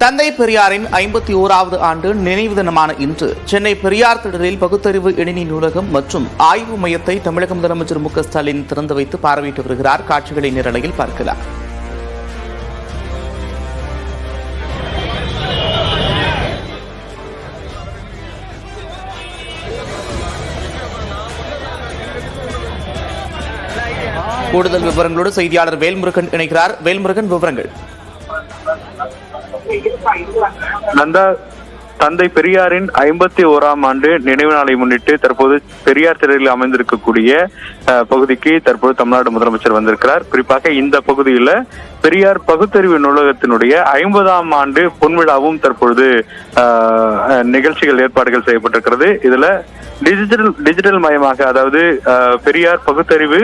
தந்தை பெரியாரின் 51வது ஆண்டு நினைவு தினமான இன்று சென்னை பெரியார் திடலில் பகுத்தறிவு இணைனி நூலகம் மற்றும் ஆய்வு மையத்தை தமிழக முதலமைச்சர் மு.க.ஸ்டாலின் திறந்து வைத்து பார்வையிட்டு வருகிறார். காட்சிகளை நேரலையில் பார்க்கலாம். கூடுதல் விவரங்களோடு செய்தியாளர் வேல்முருகன் இணைக்கிறார். வேல்முருகன், விவரங்கள். நந்தா, தந்தை பெரியாரின் 51ஆம் ஆண்டு நினைவு நாளை முன்னிட்டு தற்போது பெரியார் திடலில் அமைந்திருக்கக்கூடிய பகுதிக்கு தற்போது தமிழ்நாடு முதலமைச்சர் வந்திருக்கிறார். குறிப்பாக இந்த பகுதியில் பெரியார் பகுத்தறிவு நூலகத்தினுடைய 50ஆம் ஆண்டு பொன்விழாவும் தற்பொழுது நிகழ்ச்சிகள் ஏற்பாடுகள் செய்யப்பட்டிருக்கிறது. இதுல டிஜிட்டல் மயமாக, அதாவது பெரியார் பகுத்தறிவு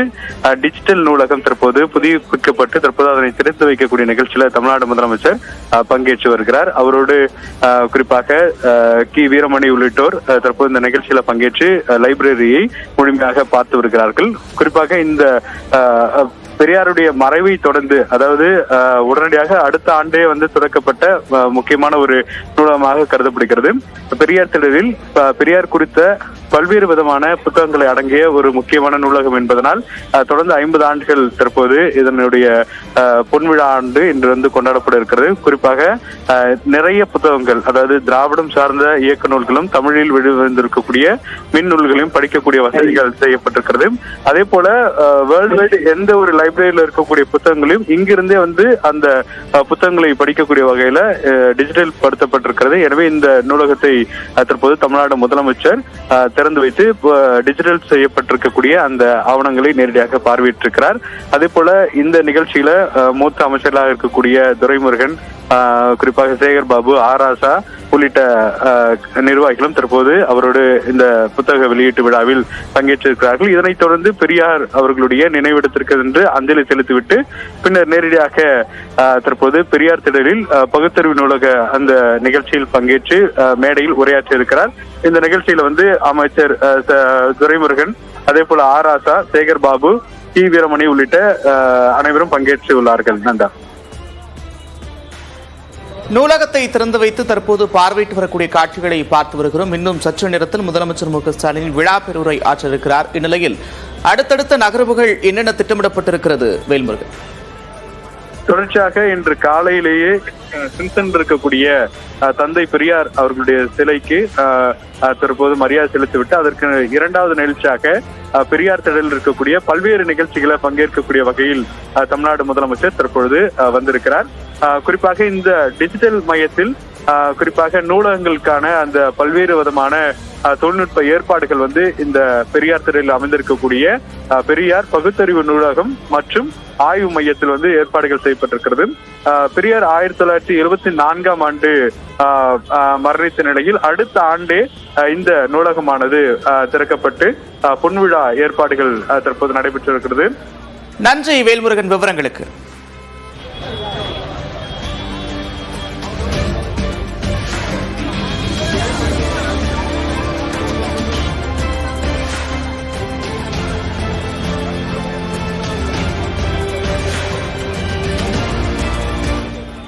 டிஜிட்டல் நூலகம் தற்போது புதுப்பிக்கப்பட்டு தற்போது அதனை திறந்து வைக்கக்கூடிய நிகழ்ச்சியில தமிழ்நாடு முதலமைச்சர் பங்கேற்று வருகிறார். அவரோடு குறிப்பாக கி வீரமணி உள்ளிட்டோர் தற்போது இந்த நிகழ்ச்சியில பங்கேற்று லைப்ரரியை முழுமையாக பார்த்து வருகிறார்கள். குறிப்பாக இந்த பெரியாருடைய மறைவை தொடர்ந்து, அதாவது உடனடியாக அடுத்த ஆண்டே திறக்கப்பட்ட முக்கியமான ஒரு நூலகமாக கருதப்படுகிறது. பெரியார் திடலில் பெரியார் குறித்த பல்வேறு விதமான புத்தகங்களை அடங்கிய ஒரு முக்கியமான நூலகம் என்பதனால் தொடர்ந்து 50 ஆண்டுகள் தற்போது இதனுடைய பொன்விழா ஆண்டு இன்று கொண்டாடப்பட இருக்கிறது. குறிப்பாக நிறைய புத்தகங்கள், அதாவது திராவிடம் சார்ந்த இயக்க நூல்களும் தமிழில் வெளிவந்திருக்கக்கூடிய மின் நூல்களையும் படிக்கக்கூடிய வசதிகள் செய்யப்பட்டிருக்கிறது. அதே போல வேர்ல்டு வைடு எந்த ஒரு லைப்ரரியில இருக்கக்கூடிய புத்தகங்களையும் இங்கிருந்தே அந்த புத்தகங்களை படிக்கக்கூடிய வகையில டிஜிட்டல் படுத்தப்பட்டிருக்கிறது. எனவே இந்த நூலகத்தை தற்போது தமிழ்நாடு முதலமைச்சர் திறந்து வைத்து டிஜிட்டல் செய்யப்பட்டிருக்கக்கூடிய அந்த ஆவணங்களை நேரடியாக பார்வையிட்டிருக்கிறார். அதே போல இந்த நிகழ்ச்சியில மூத்த அமைச்சர்களாக இருக்கக்கூடிய துரைமுருகன், குறிப்பாக சேகர் பாபு, ஆராசா உள்ளிட்ட நிர்வாகிகளும் தற்போது அவரோடு இந்த புத்தக வெளியீட்டு விழாவில் பங்கேற்றிருக்கிறார்கள். இதனைத் தொடர்ந்து பெரியார் அவர்களுடைய நினைவிடத்திற்கு சென்று அஞ்சலி செலுத்திவிட்டு பின்னர் நேரடியாக தற்போது பெரியார் திடலில் பகுத்தறிவு நூலக அந்த நிகழ்ச்சியில் பங்கேற்று மேடையில் உரையாற்றி இருக்கிறார். இந்த நிகழ்ச்சியில அமைச்சர் துரைமுருகன், அதே போல ஆராசா, சேகர் பாபு, கி வீரமணி உள்ளிட்ட அனைவரும் பங்கேற்று உள்ளார்கள். நந்தா, நூலகத்தை திறந்து வைத்து தற்போது பார்வையிட்டு வரக்கூடிய காட்சிகளை பார்த்து வருகிறோம். இன்னும் சற்று நேரத்தில் முதலமைச்சர் மு.க.ஸ்டாலின் விழா பெருவுரை ஆற்ற இருக்கிறார். இந்நிலையில் அடுத்தடுத்த நகர்வுகள் என்னென்ன திட்டமிடப்பட்டிருக்கிறது வேல்முருகன்? தொடர்ச்சியாக இன்று காலையிலேயே இருக்கக்கூடிய தந்தை பெரியார் அவர்களுடைய சிலைக்கு தற்போது மரியாதை செலுத்திவிட்டு அதற்கு இரண்டாவது நிகழ்ச்சியாக பெரியார் திடலில் இருக்கக்கூடிய பல்வேறு நிகழ்ச்சிகளை பங்கேற்கக்கூடிய வகையில் தமிழ்நாடு முதலமைச்சர் தற்பொழுது வந்திருக்கிறார். குறிப்பாக இந்த டிஜிட்டல் மையத்தில் குறிப்பாக நூலகங்களுக்கான அந்த பல்வேறு விதமான தொழில்நுட்ப ஏற்பாடுகள் இந்த பெரியார் திடலில் அமைந்திருக்கக்கூடிய பெரியார் பகுத்தறிவு நூலகம் மற்றும் ஆய்வு மையத்தில் ஏற்பாடுகள் செய்யப்பட்டிருக்கிறது. பெரியார் 1974ஆம் ஆண்டு மரணித்த நிலையில் அடுத்த ஆண்டே இந்த நூலகமானது திறக்கப்பட்டு பொன்விழா ஏற்பாடுகள் தற்போது நடைபெற்றிருக்கிறது. நன்றி வேல்முருகன், விவரங்களுக்கு.